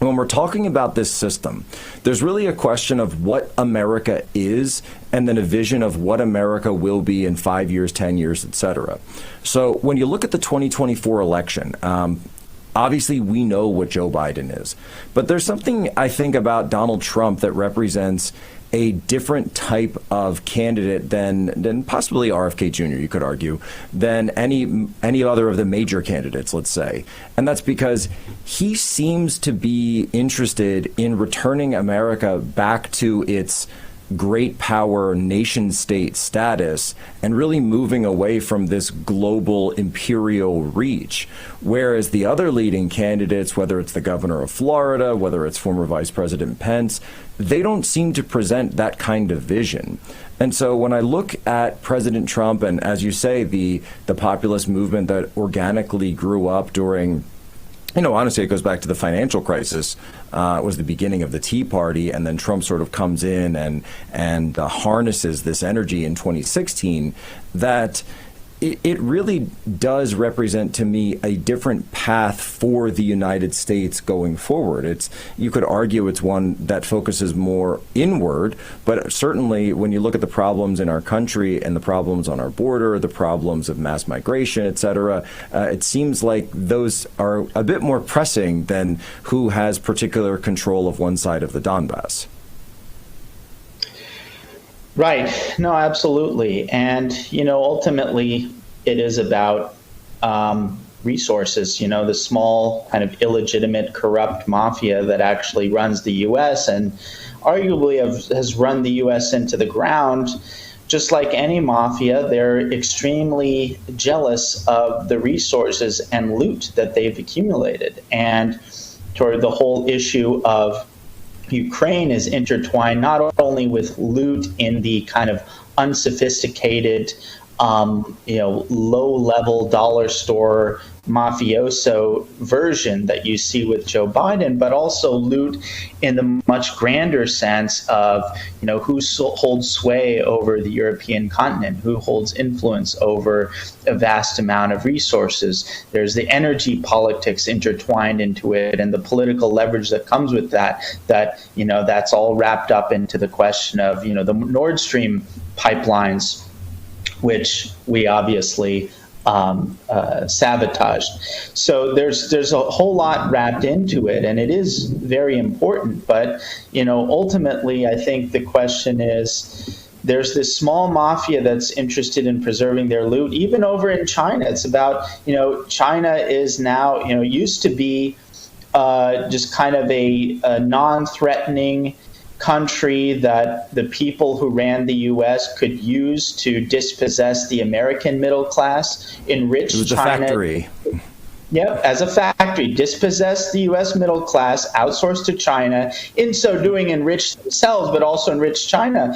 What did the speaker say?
when we're talking about this system, there's really a question of what America is and then a vision of what America will be in 5 years, 10 years, et cetera. So when you look at the 2024 election, obviously we know what Joe Biden is. But there's something, I think, about Donald Trump that represents a different type of candidate than possibly RFK Jr., you could argue, than any other of the major candidates, let's say. And that's because he seems to be interested in returning America back to its great power nation state status and really moving away from this global imperial reach. Whereas the other leading candidates, whether it's the governor of Florida, whether it's former Vice President Pence, they don't seem to present that kind of vision. And so when I look at President Trump and, as you say, the populist movement that organically grew up during, honestly, it goes back to the financial crisis. It was the beginning of the Tea Party, and then Trump sort of comes in and harnesses this energy in 2016, that it really does represent to me a different path for the United States going forward. You could argue it's one that focuses more inward, but certainly when you look at the problems in our country and the problems on our border, the problems of mass migration, et cetera, it seems like those are a bit more pressing than who has particular control of one side of the Donbass. Right. No, absolutely. And, ultimately it is about resources, the small kind of illegitimate corrupt mafia that actually runs the U.S. and arguably has run the U.S. into the ground. Just like any mafia, they're extremely jealous of the resources and loot that they've accumulated. And toward the whole issue of Ukraine is intertwined not only with loot in the kind of unsophisticated, low-level dollar store mafioso version that you see with Joe Biden, but also loot in the much grander sense of, who holds sway over the European continent, who holds influence over a vast amount of resources. There's the energy politics intertwined into it and the political leverage that comes with that's all wrapped up into the question of, the Nord Stream pipelines, which we obviously sabotaged. So there's a whole lot wrapped into it, and it is very important. But ultimately, I think the question is, there's this small mafia that's interested in preserving their loot, even over in China. It's about China is now used to be just kind of a non-threatening country that the people who ran the U.S. could use to dispossess the American middle class, enrich China. It was a factory. Yep, as a factory, dispossess the U.S. middle class, outsource to China, in so doing enrich themselves, but also enrich China.